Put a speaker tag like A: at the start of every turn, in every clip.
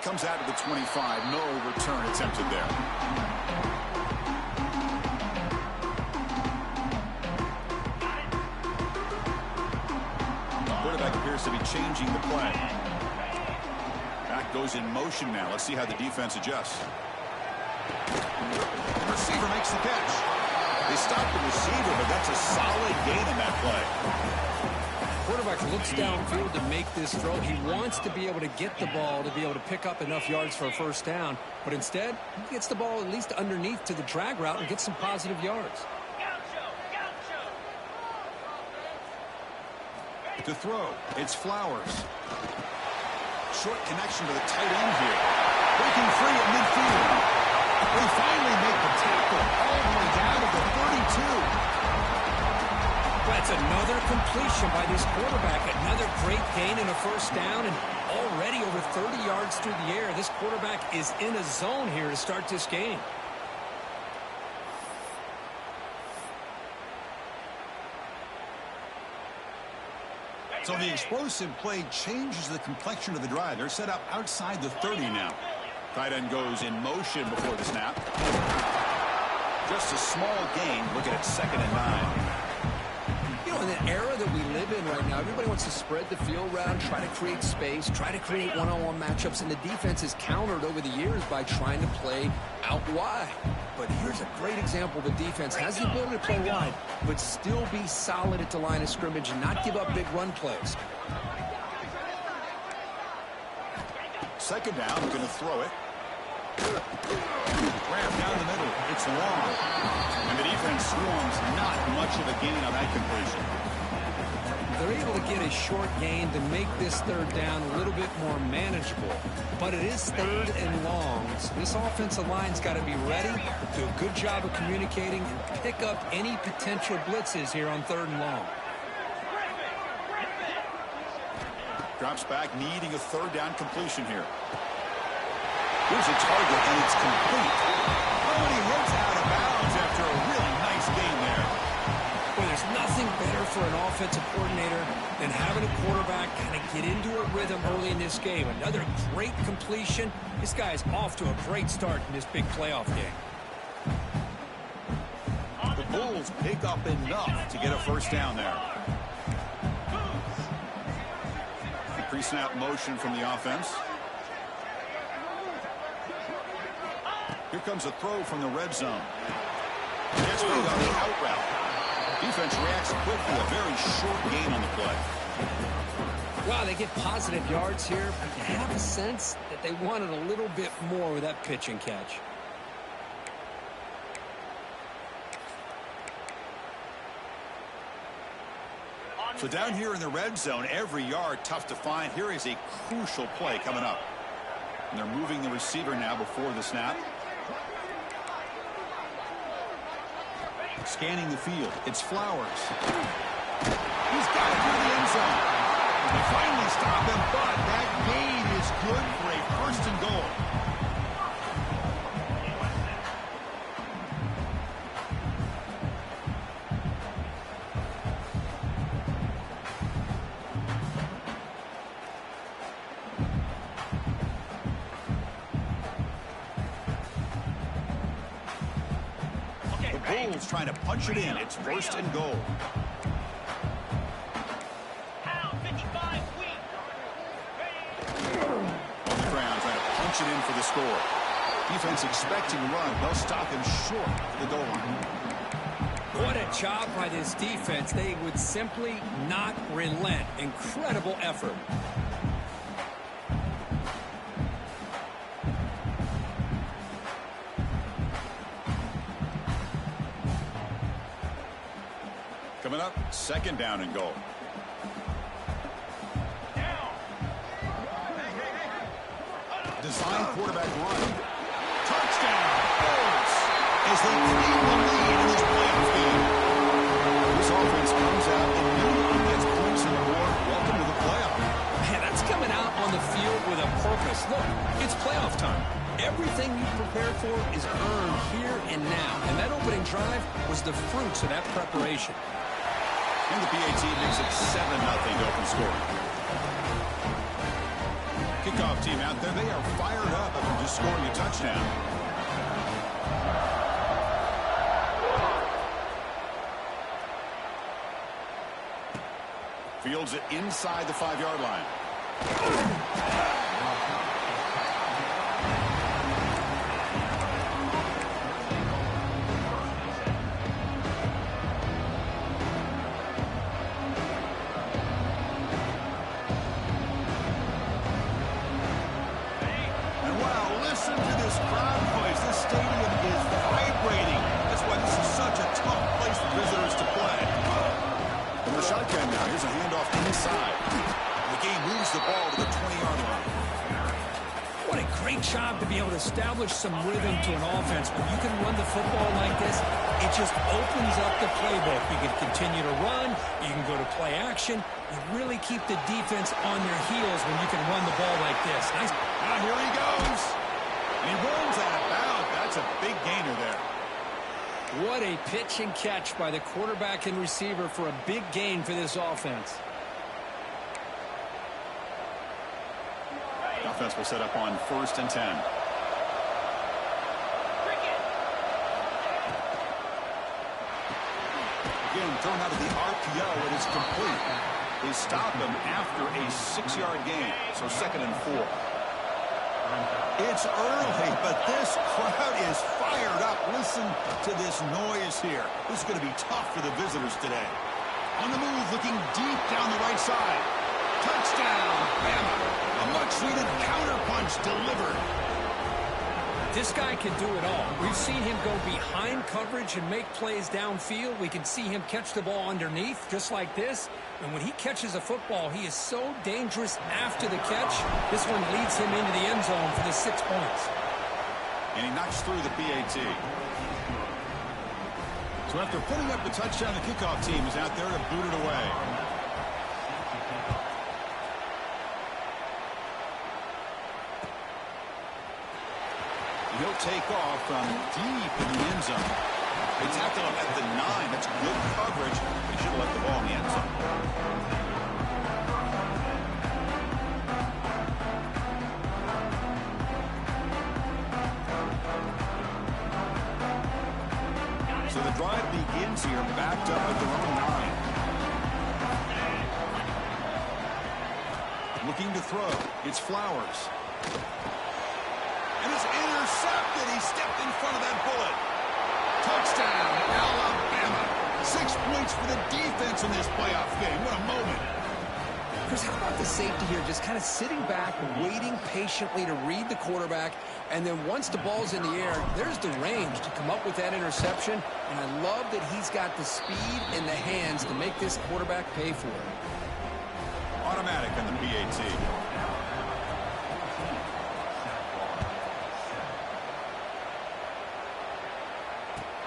A: comes out to the 25. No return attempted there. The quarterback appears to be changing the play. Back goes in motion now. Let's see how the defense adjusts. The receiver makes the catch. They stopped the receiver, but that's a solid gain in that play.
B: Quarterback looks downfield to make this throw. He wants to be able to get the ball to be able to pick up enough yards for a first down. But instead, he gets the ball at least underneath to the drag route and gets some positive yards.
A: To throw, it's Flowers. Short connection to the tight end here. Breaking free at midfield. They finally make the tackle all the way down to the 32.
B: That's another completion by this quarterback. Another great gain and a first down, and already over 30 yards through the air. This quarterback is in a zone here to start this game.
A: So the explosive play changes the complexion of the drive. They're set up outside the 30 now. Tight end goes in motion before the snap. Just a small gain. Look at it, 2nd and 9.
B: You know, in the era that we live in right now, everybody wants to spread the field around, try to create space, try to create one-on-one matchups, and the defense is countered over the years by trying to play out wide. But here's a great example. The defense has the ability to play wide, but still be solid at the line of scrimmage and not give up big run plays.
A: 2nd down, going to throw it. Grab down the middle. It's long. And the defense swarms. Not much of a gain on that completion.
B: They're able to get a short gain to make this 3rd down a little bit more manageable. But it is 3rd and long. So this offensive line's got to be ready, do a good job of communicating, and pick up any potential blitzes here on 3rd and long.
A: Drops back, needing a 3rd down completion here. Here's a target, and it's complete. Oh, and he heads out of bounds after a really nice game there.
B: Well, there's nothing better for an offensive coordinator than having a quarterback kind of get into a rhythm early in this game. Another great completion. This guy's off to a great start in this big playoff game.
A: The Bulls pick up enough to get a first down there. The pre-snap motion from the offense. Here comes a throw from the red zone. Gets beat on the out route. Defense reacts quickly. A very short gain on the play.
B: Wow, they get positive yards here, but you have a sense that they wanted a little bit more with that pitch and catch.
A: So down here in the red zone, every yard tough to find. Here is a crucial play coming up. And they're moving the receiver now before the snap. Scanning the field. It's Flowers. He's got it through the end zone. They finally stop him, but that gain is good for a 1st and goal. Bulls trying to punch it in. It's 1st and goal. On the ground, trying to punch it in for the score. Defense expecting a run. They'll stop him short of the goal line.
B: What a job by this defense. They would simply not relent. Incredible effort.
A: Coming up, 2nd down and goal. Design quarterback run. Touchdown! Bulls! As they claim the lead in this playoff game. This offense comes out and immediately gets points on the board. Welcome to the playoff.
B: Man, that's coming out on the field with a purpose. Look, it's playoff time. Everything you prepare for is earned here and now. And that opening drive was the fruits of that preparation. And
A: the PAT makes it 7-0 open score. Kickoff team out there, they are fired up after just scoring a touchdown. Fields it inside the 5-yard line. Listen to this crowd noise. This stadium is vibrating. That's why this is such a tough place for visitors to play. From the shotgun now, here's a handoff inside. The game moves the ball to the 20-yard line.
B: What a great job to be able to establish some rhythm to an offense. When you can run the football like this, it just opens up the playbook. You can continue to run. You can go to play action. You really keep the defense on their heels when you can run the ball like this. Nice.
A: Now here he goes. He runs out of bounds. That's a big gainer there.
B: What a pitch and catch by the quarterback and receiver for a big gain for this offense.
A: The offense will set up on 1st and 10. Again, thrown out of the RPO, and it's complete. They stop him after a 6-yard gain, so 2nd and 4. It's early, but this crowd is fired up. Listen to this noise here. This is going to be tough for the visitors today. On the move, looking deep down the right side. Touchdown, Bama. A much-needed counterpunch delivered.
B: This guy can do it all. We've seen him go behind coverage and make plays downfield. We can see him catch the ball underneath, just like this. And when he catches a football, he is so dangerous after the catch. This one leads him into the end zone for the 6 points.
A: And he knocks through the PAT. So after putting up the touchdown, the kickoff team is out there to boot it away. He'll take off from deep in the end zone. They tackle him at the 9. That's good coverage. He should have left the ball in the end zone. So the drive begins here, backed up at their own 9. Looking to throw. It's Flowers. And it's intercepted. He stepped in front of that bullet. Touchdown, Alabama. 6 points for the defense in this playoff game. What a moment.
B: Chris, how about the safety here? Just kind of sitting back, waiting patiently to read the quarterback. And then once the ball's in the air, there's the range to come up with that interception. And I love that he's got the speed and the hands to make this quarterback pay for it.
A: Automatic on the PAT.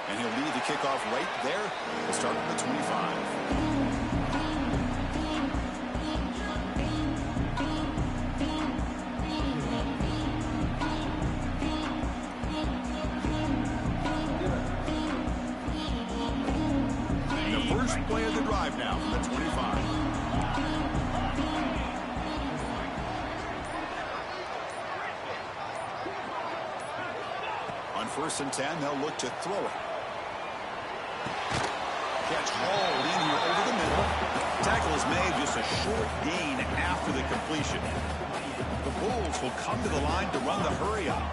A: And he'll lead the kickoff right there. We'll start at the 25. The first play of the drive now from the 25. On 1st and 10, they'll look to throw it. Catch hauled in here over the middle. Tackle is made, just a short gain after the completion. The Bulls will come to the line to run the hurry up.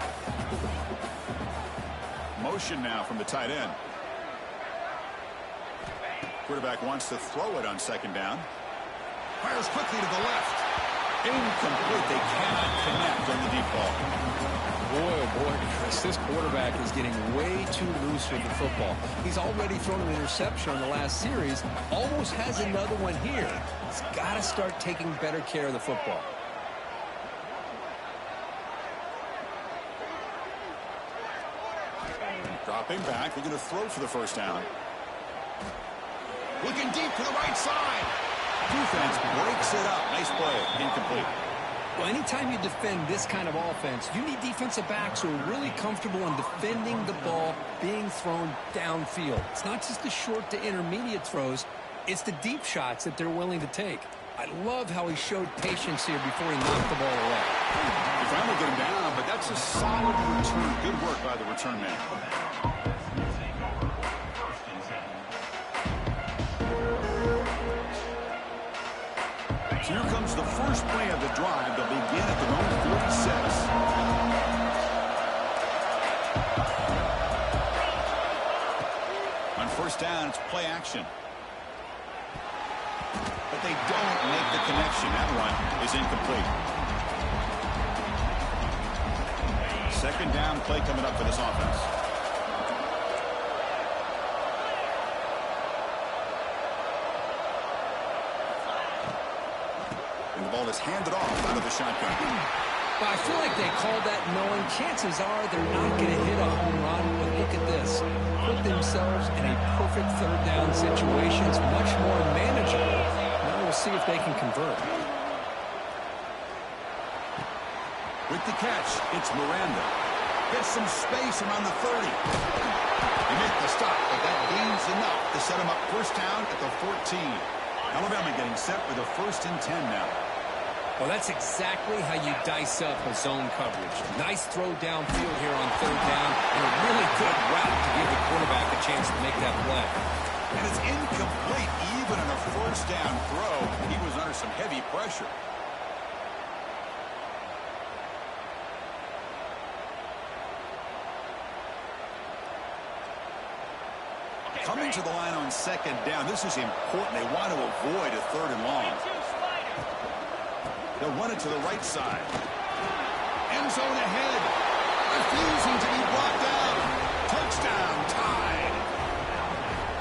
A: Motion now from the tight end. Quarterback wants to throw it on 2nd down. Fires quickly to the left. Incomplete. They cannot connect on the deep ball.
B: Boy, oh boy, Chris, this quarterback is getting way too loose with the football. He's already thrown an interception on the last series, almost has another one here. He's got to start taking better care of the football.
A: Dropping back, they're going to throw for the 1st down. Looking deep to the right side. Defense breaks it up. Nice play. Incomplete.
B: Well, anytime you defend this kind of offense, you need defensive backs who are really comfortable in defending the ball being thrown downfield. It's not just the short to intermediate throws, it's the deep shots that they're willing to take. I love how he showed patience here before he knocked the ball away.
A: He finally get him down, but that's a solid return. Good work by the return man. So here comes the first play of the drive. They'll begin at their own 46. On first down, it's play action. But they don't make the connection. That one is incomplete. Second down play coming up for this offense. And the ball is handed off out of the shotgun.
B: Well, I feel like they called that knowing chances are they're not going to hit a home run. But look at this. Put themselves in a perfect third down situation. It's much more manageable. Now we'll see if they can convert.
A: With the catch, it's Miranda. Gets some space around the 30. They make the stop, but that gains enough to set him up first down at the 14. Alabama getting set with a 1st and 10 now.
B: Well, that's exactly how you dice up a zone coverage. Nice throw downfield here on third down, and a really good route to give the quarterback a chance to make that play.
A: And it's incomplete even on a first down throw. He was under some heavy pressure. Coming to the line on second down. This is important. They want to avoid a 3rd and long. They'll run it to the right side. End zone ahead. Refusing to be brought down. Touchdown, tied.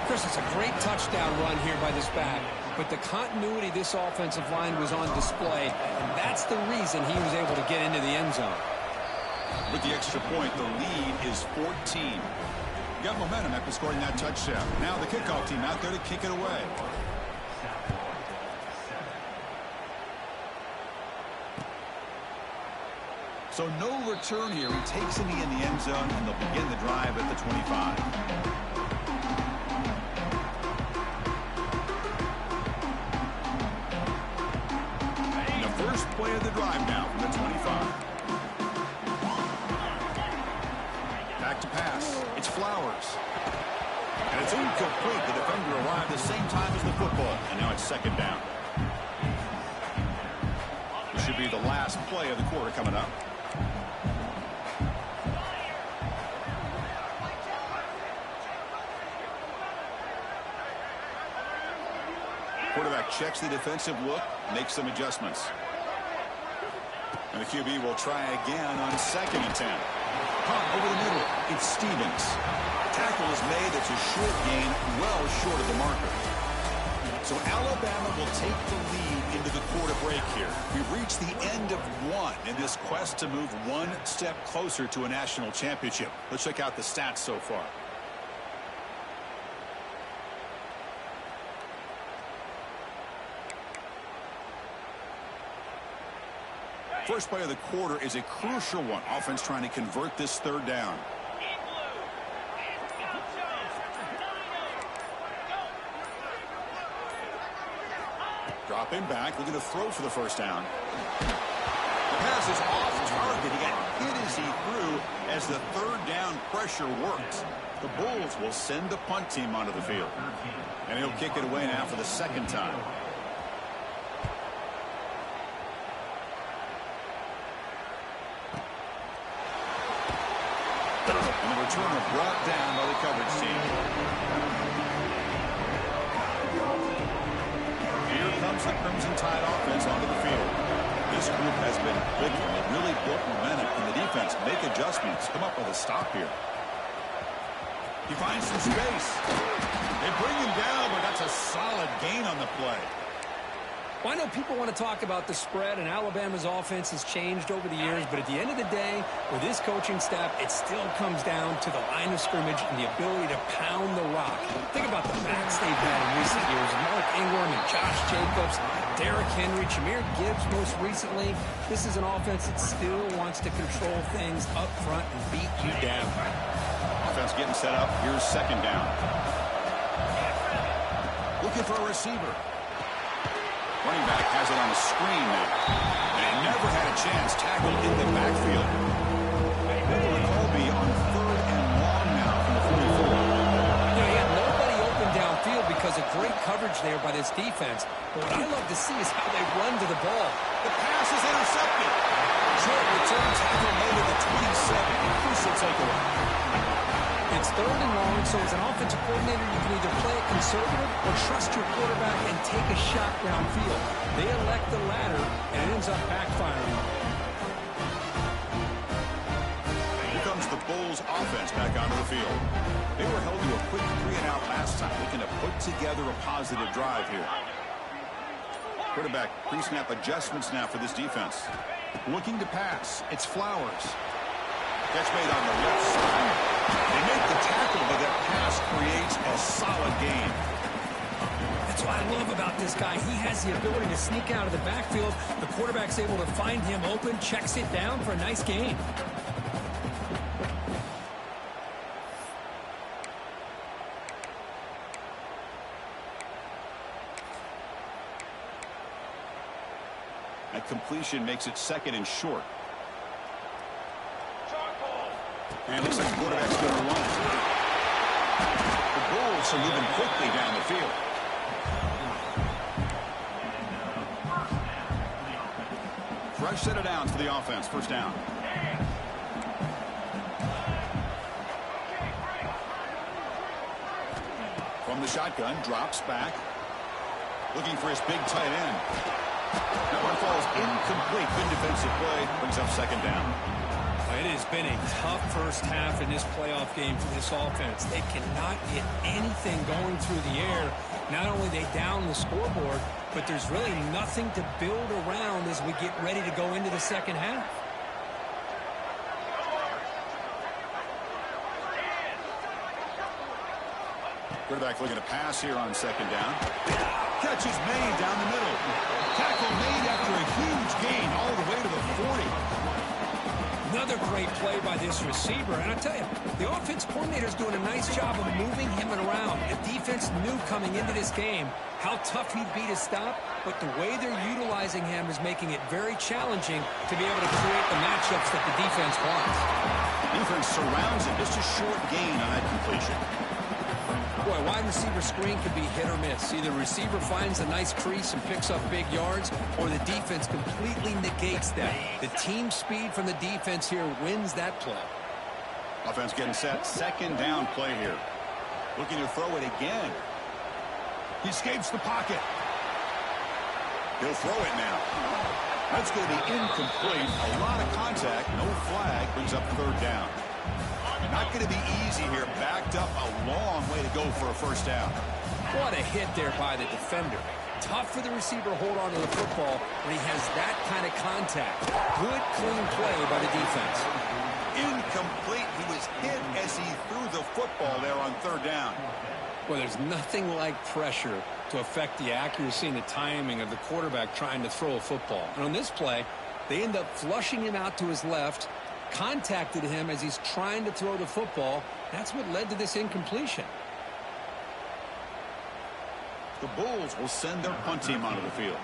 B: Chris, it's a great touchdown run here by this back. But the continuity of this offensive line was on display, and that's the reason he was able to get into the end zone.
A: With the extra point, the lead is 14. Got momentum after scoring that touchdown. Now the kickoff team out there to kick it away. So no return here. He takes it in the end zone, and they'll begin the drive at the 25. And the first play of the drive now from the 25. Back to pass. It's Flowers. And it's incomplete. The defender arrived the same time as the football. And now it's second down. This should be the last play of the quarter coming up. Quarterback checks the defensive look, makes some adjustments. And the QB will try again on 2nd and 10. Pump over the middle. It's Stevens. Tackle is made. It's a short gain, well short of the marker. So Alabama will take the lead into the quarter break here. We've reached the end of one in this quest to move one step closer to a national championship. Let's check out the stats so far. First play of the quarter is a crucial one. Offense trying to convert this 3rd down. Dropping back, looking to throw for the first down. The pass is off target. He got hit as he threw as the 3rd down pressure works. The Bulls will send the punt team onto the field. And he'll kick it away now for the 2nd time. And the returner brought down by the coverage team. Here comes the Crimson Tide offense onto the field. This group has been clicking. They really built momentum, and the defense make adjustments. Come up with a stop here. He finds some space. They bring him down, but that's a solid gain on the play.
B: Well, I know people want to talk about the spread, and Alabama's offense has changed over the years, but at the end of the day, with this coaching staff, it still comes down to the line of scrimmage and the ability to pound the rock. Think about the backs they've had in recent years. Mark Ingram and Josh Jacobs, Derrick Henry, Jahmyr Gibbs most recently. This is an offense that still wants to control things up front and beat you down.
A: Offense getting set up. Here's 2nd down. Looking for a receiver. Running back has it on a screen now. And he never had a chance tackled in the backfield. What will the call be on 3rd and long now from the 44?
B: He had nobody open downfield because of great coverage there by this defense. But what I love to see is how they run to the ball.
A: The pass is intercepted. Short return tackle made at the 27. Crucial takeaway.
B: It's 3rd and long, so as an offensive coordinator, you can either play it conservative or trust your quarterback and take a shot downfield. They elect the latter, and it ends up backfiring.
A: Here comes the Bulls offense back onto the field. They were held to a quick 3-and-out last time, looking to put together a positive drive here. Quarterback pre-snap adjustments now for this defense. Looking to pass. It's Flowers. Catch made on the left side. They make the tackle, but that pass creates a solid gain.
B: That's what I love about this guy. He has the ability to sneak out of the backfield. The quarterback's able to find him open, checks it down for a nice gain.
A: That completion makes it 2nd and short. And looks like the quarterback's going to run it. The Bulls are moving quickly down the field. Fresh set of downs for the offense. 1st down. From the shotgun, drops back. Looking for his big tight end. That one falls incomplete. Good defensive play. Brings up 2nd down.
B: It has been a tough first half in this playoff game for this offense. They cannot get anything going through the air. Not only they down the scoreboard, but there's really nothing to build around as we get ready to go into the 2nd half.
A: Quarterback looking to pass here on 2nd down. Catch is made down the middle. Tackle made after a huge gain all the way to the 40.
B: Another great play by this receiver. And I tell you, the offense coordinator's doing a nice job of moving him around. The defense knew coming into this game how tough he'd be to stop, but the way they're utilizing him is making it very challenging to be able to create the matchups that the defense wants.
A: Defense surrounds him. Just a short gain on that completion.
B: Boy, wide receiver screen can be hit or miss. Either the receiver finds a nice crease and picks up big yards, or the defense completely negates that. The team speed from the defense here wins that play.
A: Offense getting set. 2nd down play here. Looking to throw it again. He escapes the pocket. He'll throw it now. That's going to be incomplete. A lot of contact. No flag. Brings up 3rd down. Not going to be easy here. Backed up a long way to go for a 1st down.
B: What a hit there by the defender. Tough for the receiver to hold on to the football when he has that kind of contact. Good, clean play by the defense.
A: Incomplete. He was hit as he threw the football there on 3rd down.
B: Well, there's nothing like pressure to affect the accuracy and the timing of the quarterback trying to throw a football. And on this play, they end up flushing him out to his left, contacted him as he's trying to throw the football. That's what led to this incompletion.
A: The Bulls will send their punt team onto the field.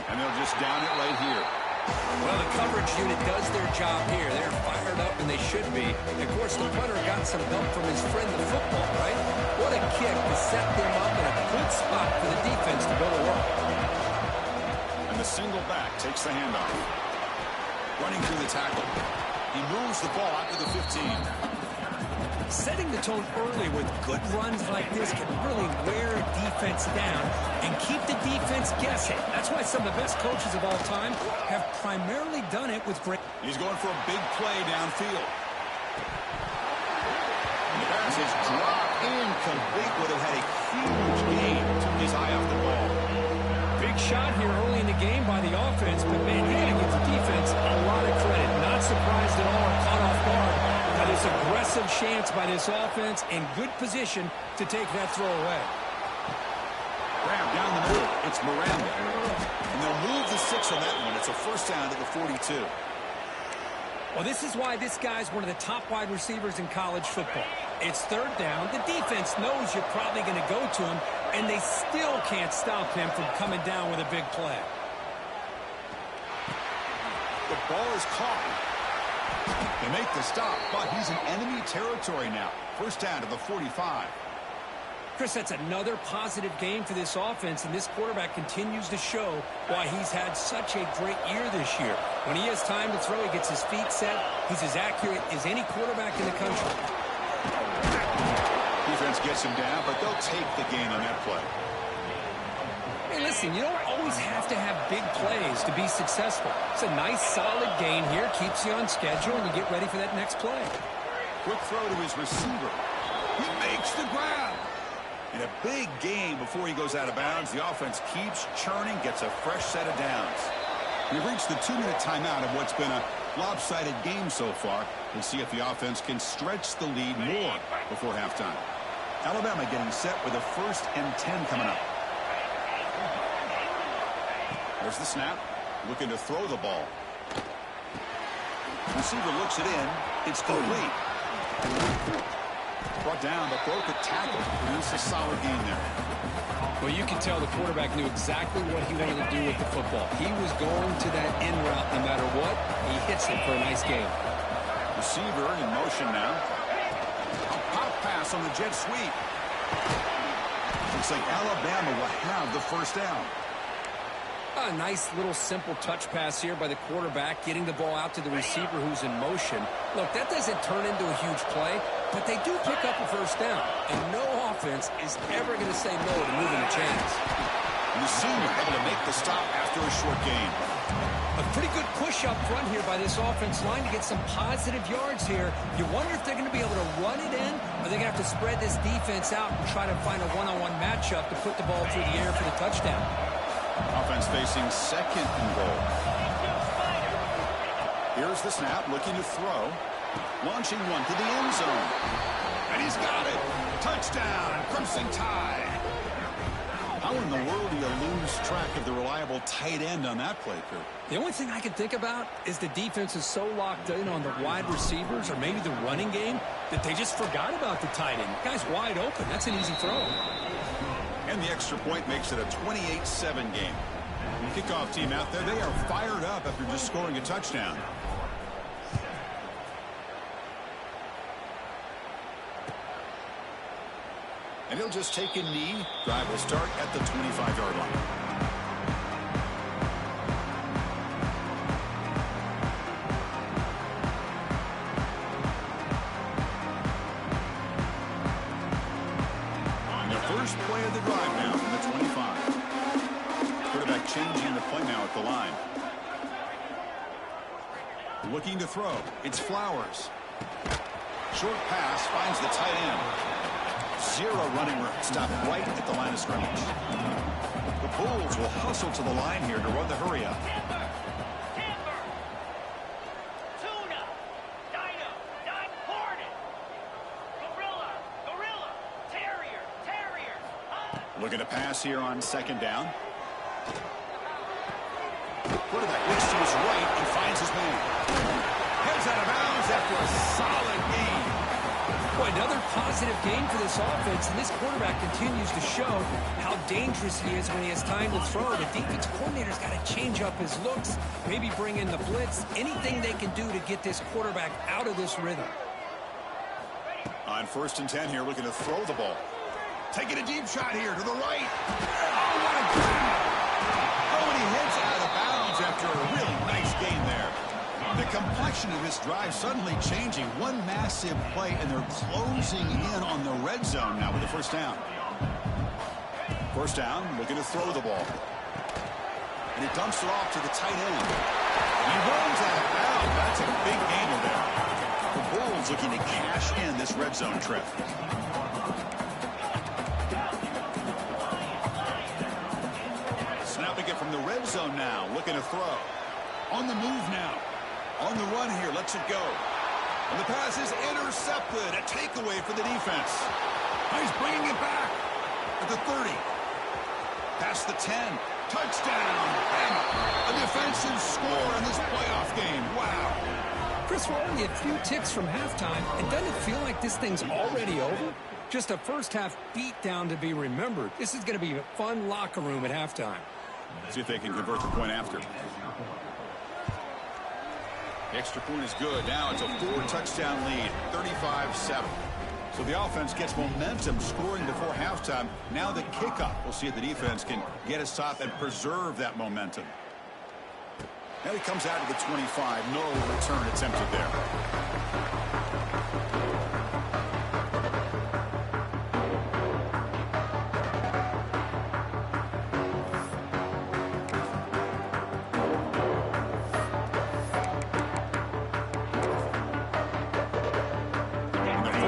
A: And they'll just down it right here.
B: Well, the coverage unit does their job here. They're fired up, and they should be. Of course, the punter got some help from his friend, the football, right? What a kick to set them up in a good spot for the defense to go to work.
A: And the single back takes the handoff. Running through the tackle. He moves the ball out to the 15.
B: Setting the tone early with good runs like this can really wear a defense down and keep the defense guessing. That's why some of the best coaches of all time have primarily done it with great...
A: He's going for a big play downfield. The pass is dropped incomplete. Would have had a huge gain. Took his eye off the ball.
B: Big shot here early in the game by the offense, but man, you got to give the defense a lot of credit. Not surprised at all or caught off guard by this aggressive chance by this offense in good position to take that throw away.
A: Grab down the middle. It's Miranda. And they'll move the 6 on that one. It's a 1st down to the 42.
B: Well, this is why this guy's one of the top wide receivers in college football. It's third down. The defense knows you're probably going to go to him, and they still can't stop him from coming down with a big play.
A: The ball is caught. They make the stop, but he's in enemy territory now. First down to the 45.
B: Chris, that's another positive game for this offense, and this quarterback continues to show why he's had such a great year this year. When he has time to throw, he gets his feet set. He's as accurate as any quarterback in the country.
A: Defense gets him down, but they'll take the gain on that play.
B: Hey, listen, you don't always have to have big plays to be successful. It's a nice, solid gain here, keeps you on schedule, and you get ready for that next play.
A: Quick throw to his receiver. He makes the grab. In a big game before he goes out of bounds, the offense keeps churning, gets a fresh set of downs. We've reached the 2-minute timeout of what's been a lopsided game so far. We'll see if the offense can stretch the lead more before halftime. Alabama getting set with a 1st and 10 coming up. There's the snap. Looking to throw the ball. Receiver looks it in. It's complete. Brought down, but broke a tackle. Produced a solid game there.
B: Well, you can tell the quarterback knew exactly what he wanted to do with the football. He was going to that in route no matter what. He hits it for a nice game.
A: Receiver in motion now. A pop pass on the jet sweep. Looks like Alabama will have the first down.
B: A nice little simple touch pass here by the quarterback, getting the ball out to the receiver who's in motion. Look, that doesn't turn into a huge play, but they do pick up a first down, and no offense is ever going to say no to moving the chains.
A: And the senior able to make the stop after a short gain.
B: A pretty good push up front here by this offense line to get some positive yards here. You wonder if they're going to be able to run it in, or they're going to have to spread this defense out and try to find a one-on-one matchup to put the ball through the air for the touchdown.
A: Offense facing 2nd and goal. Here's the snap, looking to throw. Launching one to the end zone. And he's got it. Touchdown, Crimson Tide. How in the world do you lose track of the reliable tight end on that play, Kurt?
B: The only thing I can think about is the defense is so locked in on the wide receivers or maybe the running game that they just forgot about the tight end. The guy's wide open. That's an easy throw.
A: And the extra point makes it a 28-7 game. Kickoff team out there, they are fired up after just scoring a touchdown. And he'll just take a knee. Drive will start at the 25-yard line. First play of the drive now from the 25. Quarterback changing the play now at the line. Looking to throw. It's Flowers. Short pass finds the tight end. 0 running room. Stopped right at the line of scrimmage. The Bulls will hustle to the line here to run the hurry up. Looking to pass here on 2nd down. Quarterback looks to his right and finds his man. Heads out of bounds after a solid game.
B: Boy, another positive game for this offense, and this quarterback continues to show how dangerous he is when he has time to throw. The defense coordinator's got to change up his looks, maybe bring in the blitz, anything they can do to get this quarterback out of this rhythm.
A: On 1st and 10 here, looking to throw the ball. Taking a deep shot here to the right. Oh, what a grab. Oh, and he hits out of bounds after a really nice game there. The complexion of this drive suddenly changing. One massive play, and they're closing in on the red zone now with the first down. First down, looking to throw the ball. And he dumps it off to the tight end. He runs out of bounds. That's a big gainer there. The Bulls looking to cash in this red zone trip. Snapping it from the red zone now, looking to throw. On the move now. On the run here, lets it go. And the pass is intercepted. A takeaway for the defense. He's bringing it back at the 30. Past the 10. Touchdown. Bama. A defensive score in this playoff game. Wow.
B: Chris, we're only a few ticks from halftime, and doesn't it feel like this thing's already over? Just a first-half beatdown to be remembered. This is going to be a fun locker room at halftime.
A: See if they can convert the point after. The extra point is good. Now it's a 4-touchdown lead, 35-7. So the offense gets momentum scoring before halftime. Now the kickoff. We'll see if the defense can get a stop and preserve that momentum. Now he comes out to the 25. No return attempted there.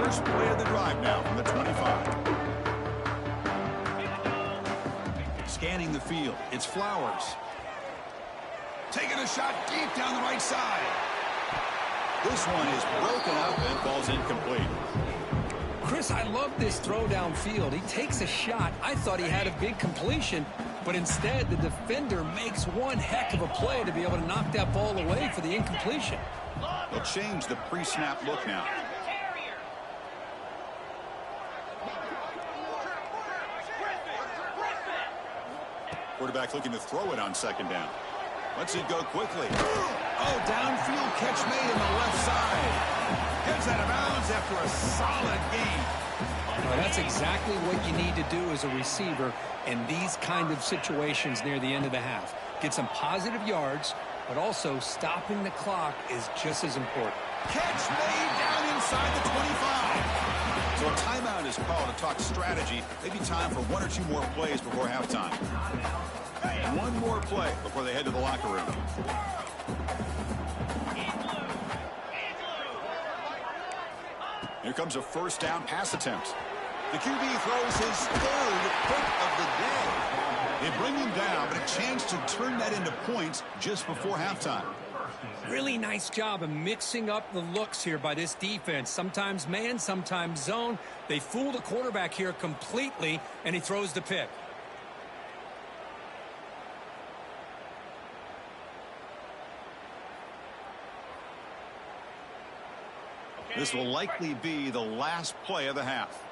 A: First play of the drive now from the 25. Scanning the field. It's Flowers. Taking a shot deep down the right side. This one is broken up and falls incomplete.
B: Chris, I love this throw downfield. He takes a shot. I thought he had a big completion, but instead the defender makes one heck of a play to be able to knock that ball away for the incompletion.
A: They'll change the pre-snap look now. Quarterback looking to throw it on second down. Lets it go quickly. Oh, downfield catch made in the left side. Gets out of bounds after a solid gain.
B: Well, that's exactly what you need to do as a receiver in these kind of situations near the end of the half. Get some positive yards, but also stopping the clock is just as important.
A: Catch made down inside the 25. So a timeout is called to talk strategy. Maybe time for one or two more plays before halftime. One more play before they head to the locker room. Here comes a first down pass attempt. The QB throws his third pick of the day. They bring him down, but a chance to turn that into points just before halftime.
B: Really nice job of mixing up the looks here by this defense. Sometimes man, sometimes zone. They fool the quarterback here completely, and he throws the pick.
A: This will likely be the last play of the half.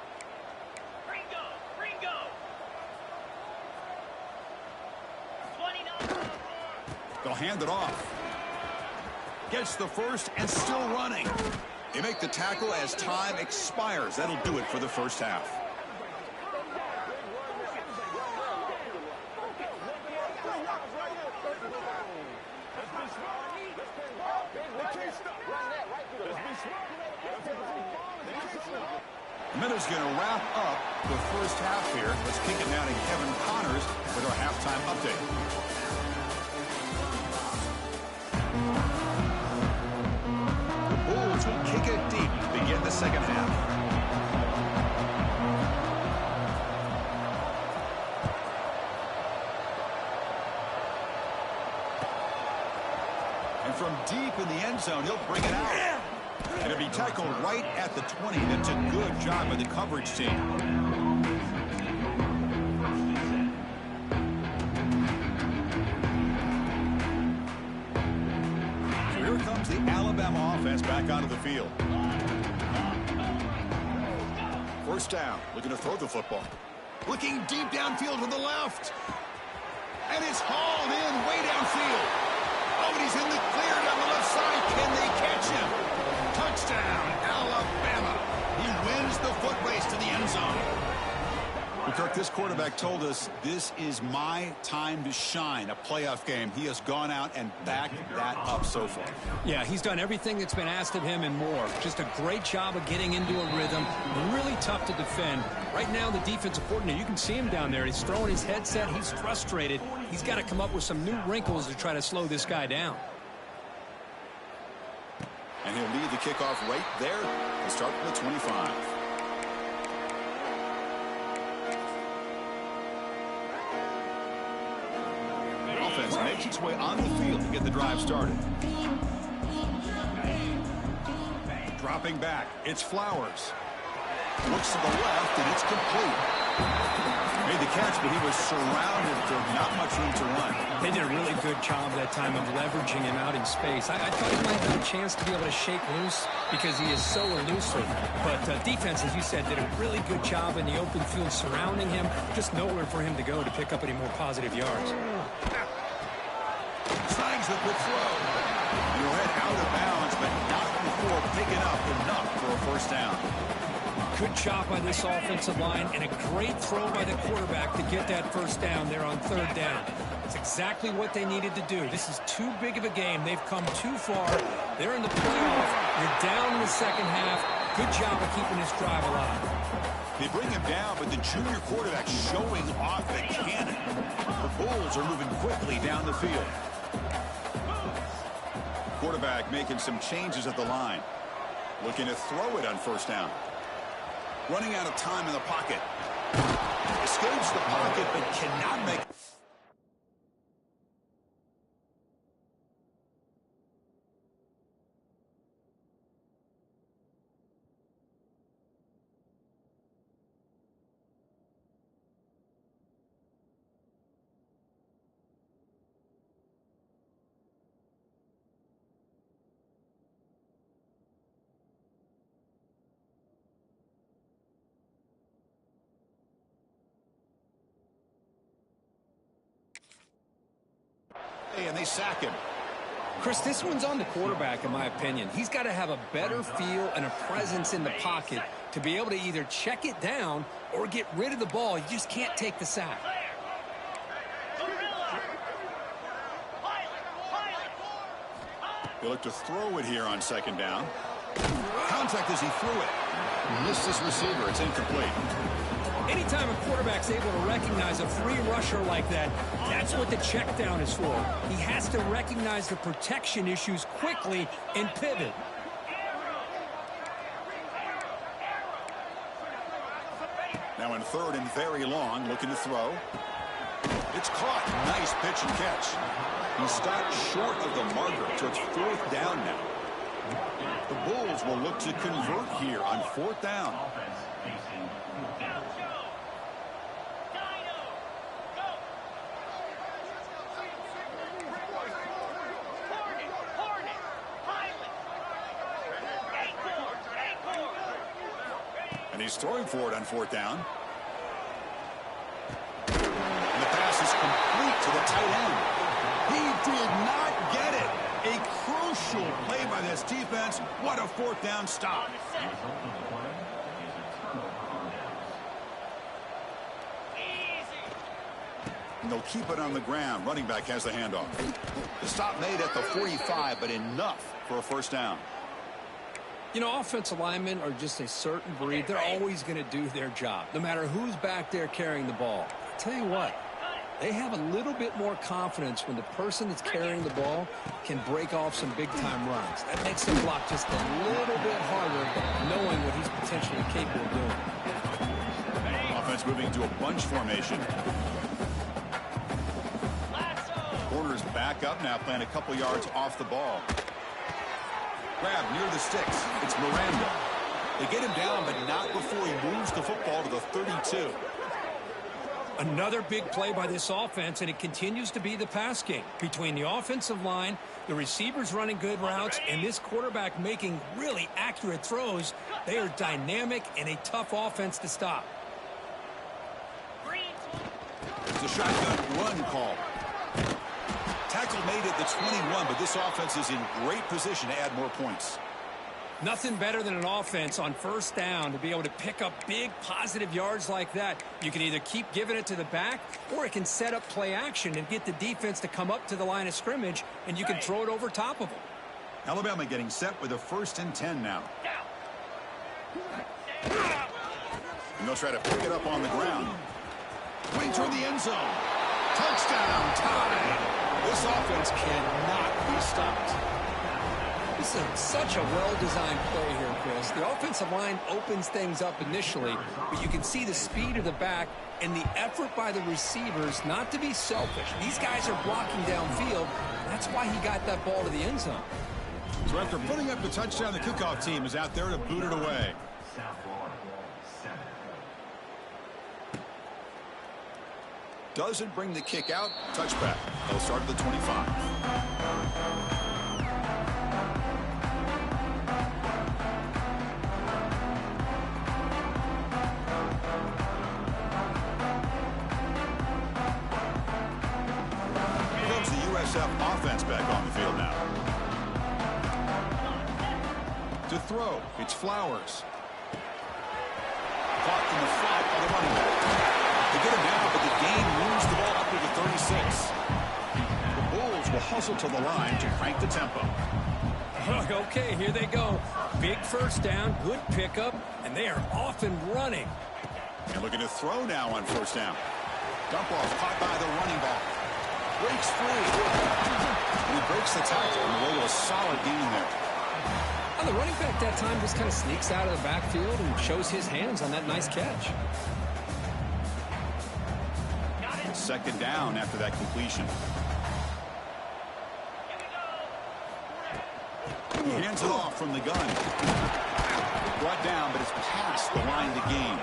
A: They'll hand it off. Gets the first and still running. They make the tackle as time expires. That'll do it for the first half. The Minnows going to wrap up the first half here. Let's kick it now to Kevin Connors with our halftime update. The Bulls will kick it deep to begin the second half. And from deep in the end zone, he'll bring it out. And it'll be tackled right at the 20. That's a good job by the coverage team. So here comes the Alabama offense back onto the field. First down, looking to throw the football. Looking deep downfield to the left. And it's hauled in way downfield. Oh, and he's in the clear down the left side. Can they catch him? Touchdown, Alabama. He wins the foot race to the end zone. Well, Kirk, this quarterback told us this is my time to shine, a playoff game. He has gone out and backed that up so far.
B: Yeah, he's done everything that's been asked of him and more. Just a great job of getting into a rhythm. Really tough to defend. Right now, the defensive coordinator, you can see him down there. He's throwing his headset. He's frustrated. He's got to come up with some new wrinkles to try to slow this guy down.
A: And he'll lead the kickoff right there to start from the 25. The offense makes its way on the field to get the drive started. Dropping back, it's Flowers. Looks to the left, and it's complete. Made the catch, but he was surrounded for not much room to run.
B: They did a really good job that time of leveraging him out in space. I thought he might have a chance to be able to shake loose because he is so elusive. But defense, as you said, did a really good job in the open field surrounding him. Just nowhere for him to go to pick up any more positive yards.
A: Tries the quick throw. He'll head out of bounds, but not before picking up enough for a first down.
B: Good job by this offensive line and a great throw by the quarterback to get that first down there on third down. It's exactly what they needed to do. This is too big of a game. They've come too far. They're in the playoff. You're down in the second half. Good job of keeping this drive alive.
A: They bring him down, but the junior quarterback showing off the cannon. The Bulls are moving quickly down the field. Quarterback making some changes at the line. Looking to throw it on first down. Running out of time in the pocket. Escapes the pocket, but cannot make... And they sack him.
B: Chris, this one's on the quarterback, in my opinion. He's got to have a better feel and a presence in the pocket to be able to either check it down or get rid of the ball. You just can't take the sack.
A: They look to throw it here on second down. Contact as he threw it. Missed his receiver. It's incomplete.
B: Anytime a quarterback's able to recognize a free rusher like that, that's what the check down is for. He has to recognize the protection issues quickly and pivot.
A: Now in third and very long, looking to throw. It's caught. Nice pitch and catch. He stopped short of the marker, so it's fourth down now. The Bulls will look to convert here on fourth down. And he's throwing for it on fourth down. And the pass is complete to the tight end. He did not get it. A crucial play by this defense. What a fourth down stop. And they'll keep it on the ground. Running back has the handoff. The stop made at the 45, but enough for a first down.
B: You know, offensive linemen are just a certain breed. They're always going to do their job, no matter who's back there carrying the ball. I'll tell you what, they have a little bit more confidence when the person that's carrying the ball can break off some big-time runs. That makes them block just a little bit harder, knowing what he's potentially capable of doing.
A: Offense moving to a bunch formation. Corners back up now, playing a couple yards off the ball. Grab near the sticks. It's Miranda. They get him down, but not before he moves the football to the 32.
B: Another big play by this offense, and it continues to be the pass game. Between the offensive line, the receivers running good routes, and this quarterback making really accurate throws, they are dynamic and a tough offense to stop.
A: It's a shotgun run call. Tackle made at the 21, but this offense is in great position to add more points.
B: Nothing better than an offense on first down to be able to pick up big positive yards like that. You can either keep giving it to the back, or it can set up play action and get the defense to come up to the line of scrimmage, and you can throw it over top of them.
A: Alabama getting set with a 1st and 10 now. And they'll try to pick it up on the ground. Way toward the end zone. Touchdown, tie. This offense cannot be stopped.
B: This is such a well-designed play here, Chris. The offensive line opens things up initially, but you can see the speed of the back and the effort by the receivers not to be selfish. These guys are blocking downfield. That's why he got that ball to the end zone.
A: So after putting up the touchdown, the kickoff team is out there to boot it away. Doesn't bring the kick out. Touchback. They'll start at the 25. Here comes the USF offense back on the field now. To throw, it's Flowers. Caught in the flat by the running back. They get him down, but the gain moves the ball up to the 36. The Bulls will hustle to the line to crank the tempo.
B: Okay, here they go. Big first down, good pickup, and they are off and running.
A: And looking to throw now on first down. Dump off caught by the running back. Breaks free. And he breaks the tackle on the way to a solid gain there.
B: The running back that time just kind of sneaks out of the backfield and shows his hands on that nice catch.
A: Second down after that completion. He hands it off from the gun. Brought down, but it's past the line to gain.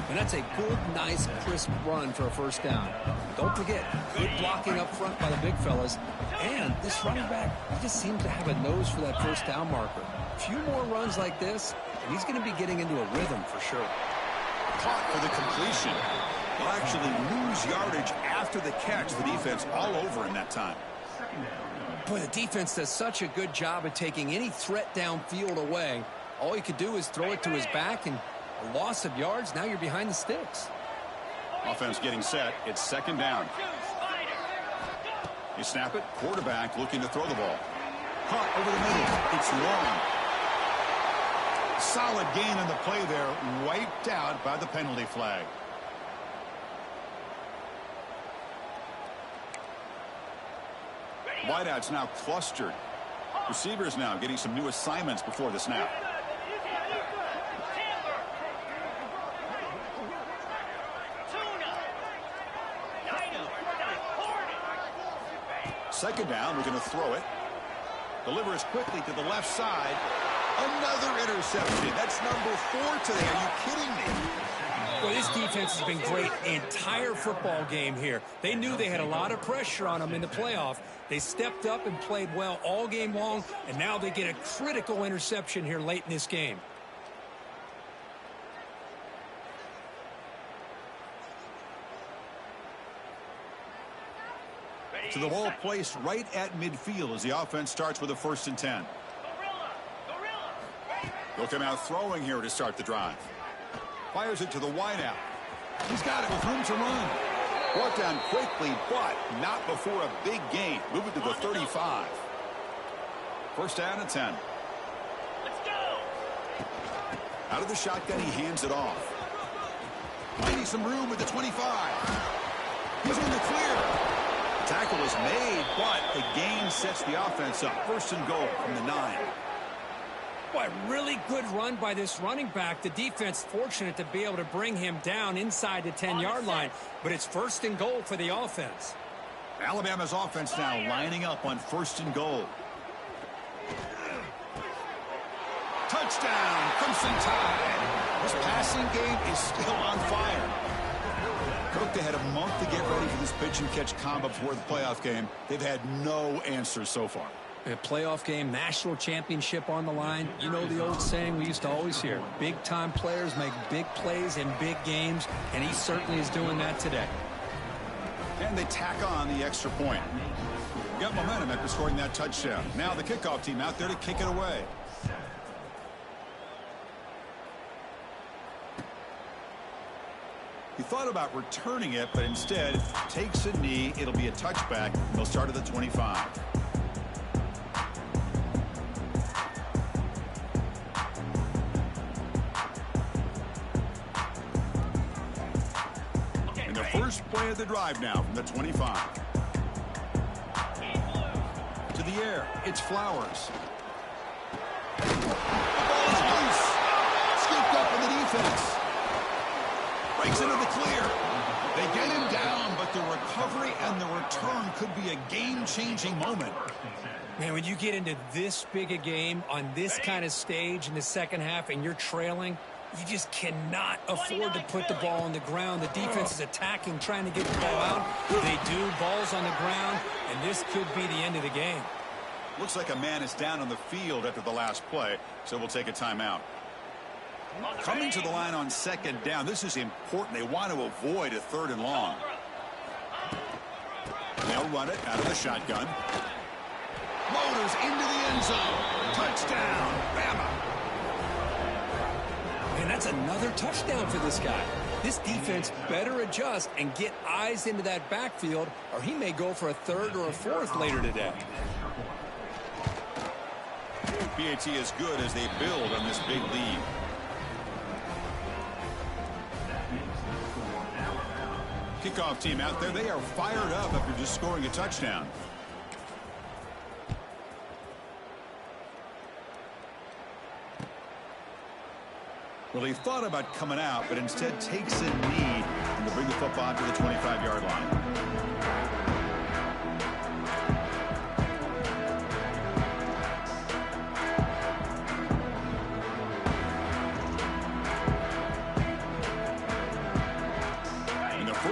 B: And that's a good, nice, crisp run for a first down. Don't forget, good blocking up front by the big fellas. And this running back, he just seems to have a nose for that first down marker. A few more runs like this, and he's going to be getting into a rhythm for sure.
A: Caught for the completion. Will actually lose yardage after the catch. The defense all over in that time.
B: Boy, the defense does such a good job of taking any threat downfield away. All he could do is throw it to his back, and a loss of yards, now you're behind the sticks.
A: Offense getting set. It's second down. You snap it. Quarterback looking to throw the ball. Caught over the middle. It's long. Solid gain on the play there. Wiped out by the penalty flag. Wideouts now clustered. Receivers now getting some new assignments before the snap. Second down, we're going to throw it. Delivers quickly to the left side. Another interception. That's number 4 today. Are you kidding me?
B: Well, this defense has been great the entire football game here. They knew they had a lot of pressure on them in the playoff. They stepped up and played well all game long, and now they get a critical interception here late in this game.
A: To the ball placed right at midfield as the offense starts with a 1st and 10. They'll come out throwing here to start the drive. Fires it to the wideout. He's got it with room to run. Brought down quickly, but not before a big gain. Moving to the 35. First down and 10.
C: Let's go.
A: Out of the shotgun, he hands it off. Finding some room with the 25. He's in the clear. Tackle is made, but the gain sets the offense up. 1st and goal from the 9.
B: Boy, really good run by this running back. The defense fortunate to be able to bring him down inside the 10-yard line, but it's 1st and goal for the offense.
A: Alabama's offense now lining up on 1st and goal. Touchdown, Crimson Tide. This passing game is still on fire. Cooked had a month to get ready for this pitch and catch combo before the playoff game. They've had no answers so far.
B: A playoff game, national championship on the line. You know the old saying we used to always hear. Big-time players make big plays in big games, and he certainly is doing that today.
A: And they tack on the extra point. Got momentum after scoring that touchdown. Now the kickoff team out there to kick it away. He thought about returning it, but instead takes a knee. It'll be a touchback. They'll start at the 25. And the first play of the drive now from the 25. To the air, it's Flowers. The ball is loose. Scooped up in the defense. Breaks into the clear. They get him down, but the recovery and the return could be a game-changing moment.
B: Man, when you get into this big a game on this kind of stage in the second half and you're trailing, You just cannot afford to put the ball on the ground. The defense is attacking, trying to get the ball out. They do. Ball's on the ground, and this could be the end of the game.
A: Looks like a man is down on the field after the last play, so we'll take a timeout. Coming to the line on second down, this is important. They want to avoid a 3rd and long. They'll run it out of the shotgun. Motors into the end zone. Touchdown, Bama.
B: And that's another touchdown for this guy. This defense better adjust and get eyes into that backfield, or he may go for a 3rd or a 4th later today.
A: PAT is good as they build on this big lead. Kickoff team out there, they are fired up after just scoring a touchdown. Well, he thought about coming out, but instead takes a knee and to bring the football to the 25-yard line.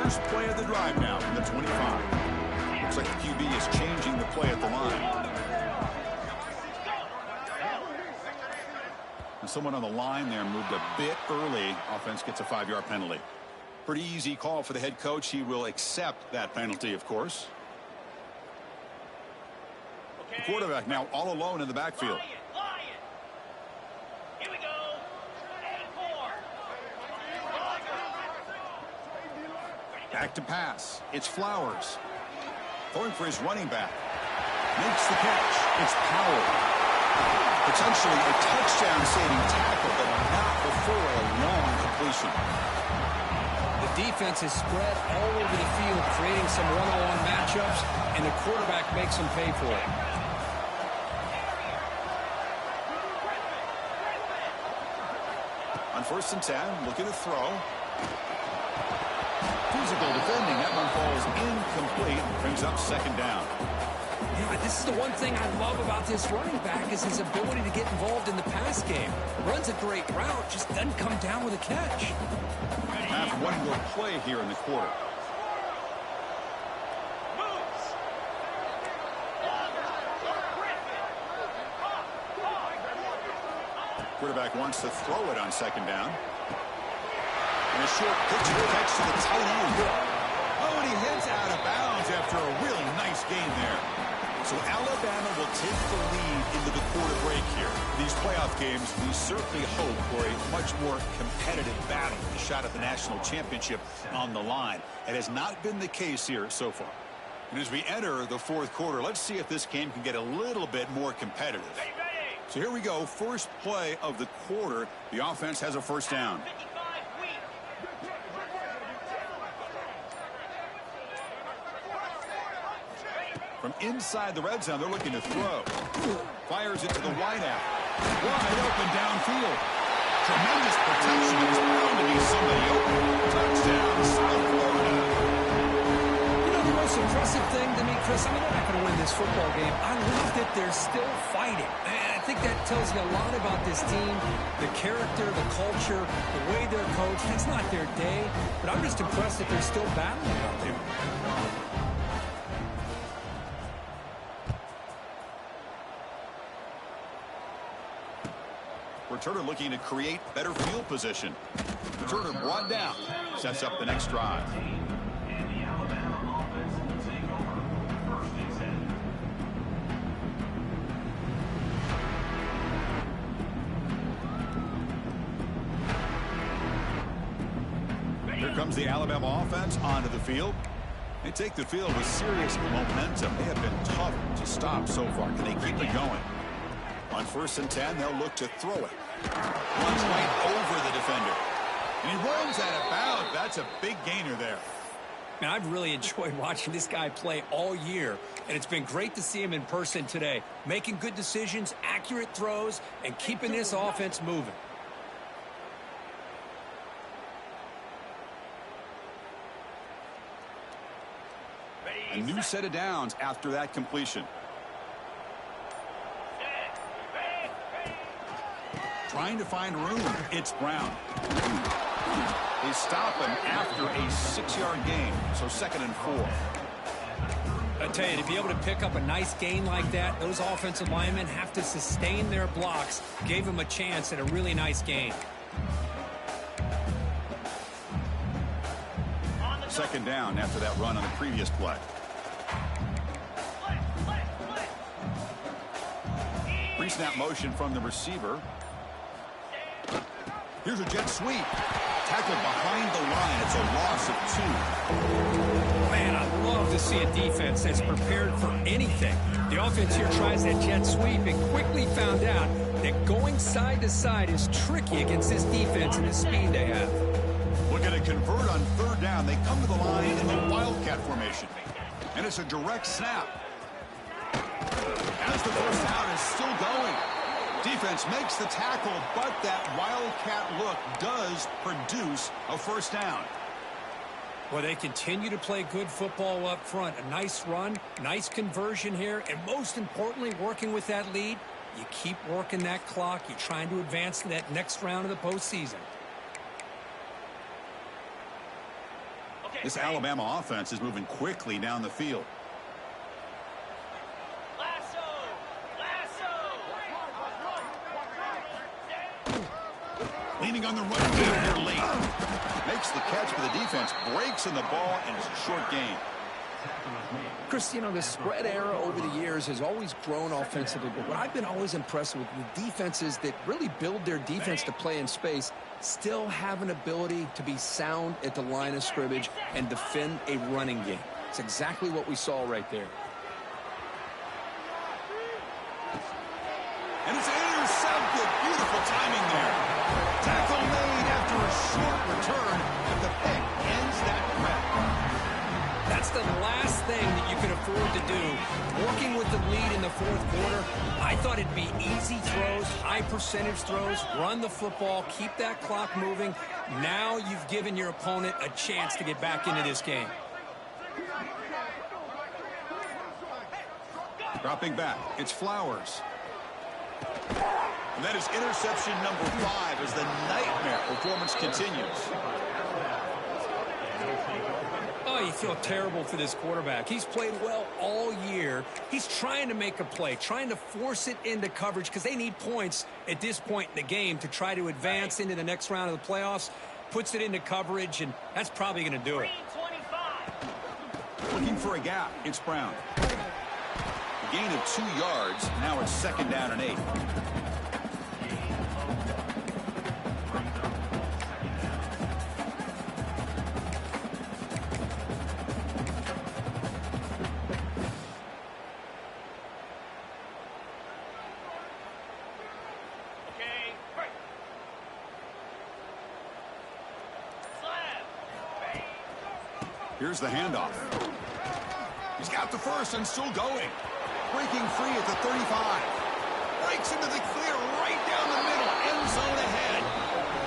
A: First play of the drive now from the 25. Looks like the QB is changing the play at the line. And someone on the line there moved a bit early. Offense gets a 5-yard penalty. Pretty easy call for the head coach. He will accept that penalty, of course. The quarterback now all alone in the backfield.
C: Here we go.
A: Back to pass. It's Flowers. Throwing for his running back. Makes the catch. It's Powell. Potentially a touchdown-saving tackle, but not before a long completion.
B: The defense is spread all over the field, creating some one-on-one matchups, and the quarterback makes them pay for it.
A: On 1st and 10, looking to throw. Physical defending. That one falls incomplete. Brings up 2nd down.
B: Yeah, this is the one thing I love about this running back is his ability to get involved in the pass game. Runs a great route, just doesn't come down with a catch.
A: Have one more play here in the quarter. Quarterback wants to throw it on 2nd down. And a short pitch catch to the tight end. Oh, and he heads out of bounds after a really nice gain there. So Alabama will take the lead into the quarter break here. These playoff games, we certainly hope for a much more competitive battle. The shot at the national championship on the line. It has not been the case here so far. And as we enter the 4th quarter, let's see if this game can get a little bit more competitive. So here we go. First play of the quarter. The offense has a 1st down. From inside the red zone, they're looking to throw. Fires it to the wideout. Wide open downfield. Tremendous protection. There's bound to be somebody open. Touchdown, South Florida.
B: You know, the most impressive thing to me, Chris, I mean, they're not going to win this football game. I love that they're still fighting. And I think that tells you a lot about this team, the character, the culture, the way they're coached. It's not their day, but I'm just impressed that they're still battling out there.
A: Returner looking to create better field position. Returner brought down. Sets up the next drive. Here comes the Alabama offense onto the field. They take the field with serious momentum. They have been tough to stop so far. Can they keep it going? On 1st and 10, they'll look to throw it. Runs right over the defender. And he runs out of bounds. That's a big gainer there.
B: Man, I've really enjoyed watching this guy play all year, and it's been great to see him in person today. Making good decisions, accurate throws, and keeping this offense moving.
A: A new set of downs after that completion. trying to find room. It's Brown. They stop him after a 6-yard gain, so 2nd and 4.
B: I tell you, to be able to pick up a nice gain like that, those offensive linemen have to sustain their blocks. Gave him a chance at a really nice gain.
A: 2nd down after that run on the previous play. Pre-snap motion from the receiver. Here's a jet sweep. Tackled behind the line. It's a loss of 2.
B: Man, I love to see a defense that's prepared for anything. The offense here tries that jet sweep and quickly found out that going side to side is tricky against this defense and the speed they have.
A: Looking to convert on 3rd down. They come to the line in the Wildcat formation. And it's a direct snap. As the first down is still going. Defense makes the tackle, but that Wildcat look does produce a first down.
B: Well, they continue to play good football up front. A nice run, nice conversion here, and most importantly, working with that lead, you keep working that clock. You're trying to advance to that next round of the postseason.
A: This Alabama offense is moving quickly down the field. Leaning on the running game here late. Makes the catch for the defense. Breaks in the ball, and it's a short gain.
B: Chris, you know, the spread era over the years has always grown offensively, but what I've been always impressed with the defenses that really build their defense to play in space still have an ability to be sound at the line of scrimmage and defend a running game. It's exactly what we saw right there.
A: And it's intercepted. Beautiful timing there. Tackle made after a short return, but the pick ends that threat.
B: That's the last thing that you can afford to do. Working with the lead in the 4th quarter, I thought it'd be easy throws, high percentage throws, run the football, keep that clock moving. Now you've given your opponent a chance to get back into this game.
A: Dropping back, it's Flowers. And that is interception number 5 as the nightmare performance continues.
B: Oh, you feel terrible for this quarterback. He's played well all year. He's trying to make a play, trying to force it into coverage because they need points at this point in the game to try to advance into the next round of the playoffs. Puts it into coverage, and that's probably going to do it.
A: Looking for a gap. It's Brown. A gain of 2 yards. Now it's 2nd down and 8. Here's the handoff. He's got the first and still going. Breaking free at the 35. Breaks into the clear right down the middle. End zone ahead.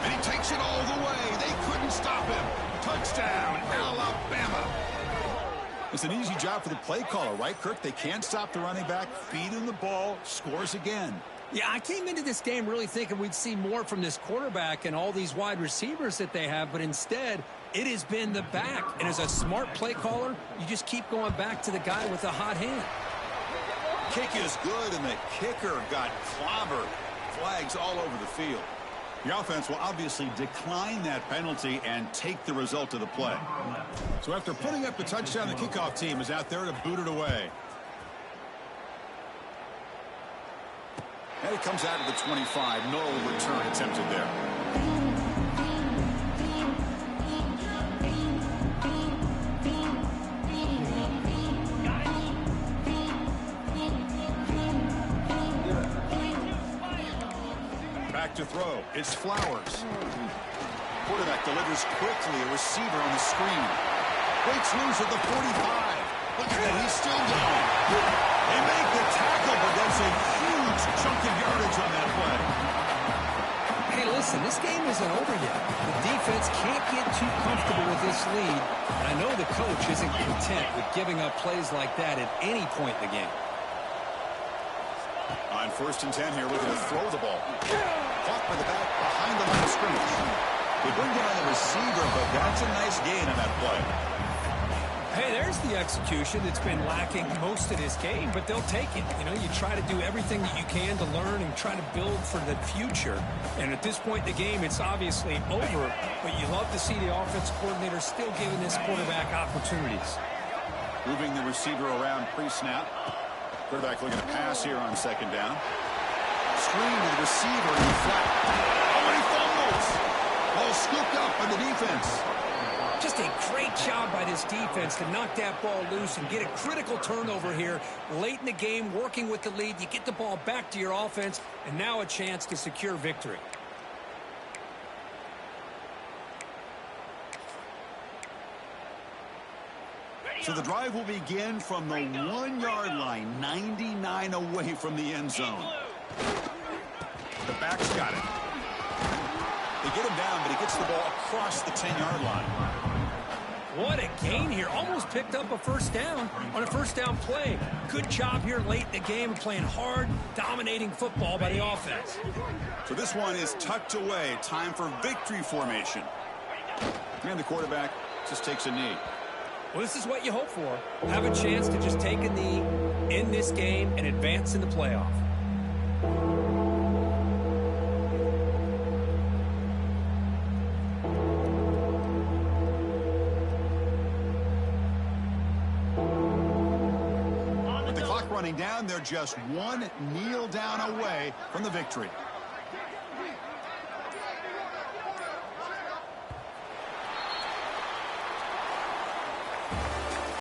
A: And he takes it all the way. They couldn't stop him. Touchdown, Alabama. It's an easy job for the play caller, right, Kirk? They can't stop the running back. Feed him the ball. Scores again.
B: Yeah, I came into this game really thinking we'd see more from this quarterback and all these wide receivers that they have, but instead, it has been the back. And as a smart play caller, you just keep going back to the guy with the hot hand.
A: Kick is good, and the kicker got clobbered. Flags all over the field. The offense will obviously decline that penalty and take the result of the play. So after putting up the touchdown, the kickoff team is out there to boot it away. And it comes out of the 25. No return attempted there. Back to throw. It's Flowers. Quarterback delivers quickly. A receiver on the screen. Breaks loose at the 45. Look at that. He's still going. They make the tackle, but that's a huge chunk of yardage on that play.
B: Hey, listen, this game isn't over yet. The defense can't get too comfortable with this lead. And I know the coach isn't content with giving up plays like that at any point in the game.
A: On 1st and 10 here, looking to throw the ball. Caught by the back behind the line of scrimmage. They bring down the receiver, but that's a nice gain on that play.
D: Hey, there's the execution that's been lacking most of this game, but they'll take it. You know, you try to do everything that you can to learn and try to build for the future. And at this point in the game, it's obviously over, but you love to see the offensive coordinator still giving this quarterback opportunities.
A: Moving the receiver around pre-snap. Quarterback looking to pass here on second down. Screen to the receiver in the flat. Oh, and he fumbles. Ball scooped up by the defense.
D: Just a great job by this defense to knock that ball loose and get a critical turnover here late in the game, working with the lead. You get the ball back to your offense, and now a chance to secure victory.
A: So the drive will begin from the 1-yard line, 99 away from the end zone. The back's got it. They get him down, but he gets the ball across the 10-yard line.
D: What a gain here. Almost picked up a first down on a first down play. Good job here late in the game of playing hard, dominating football by the offense.
A: So this one is tucked away. Time for victory formation. And the quarterback just takes a knee.
D: Well, this is what you hope for. Have a chance to just take a knee in this game and advance in the playoff.
A: With the clock running down, they're just one kneel down away from the victory.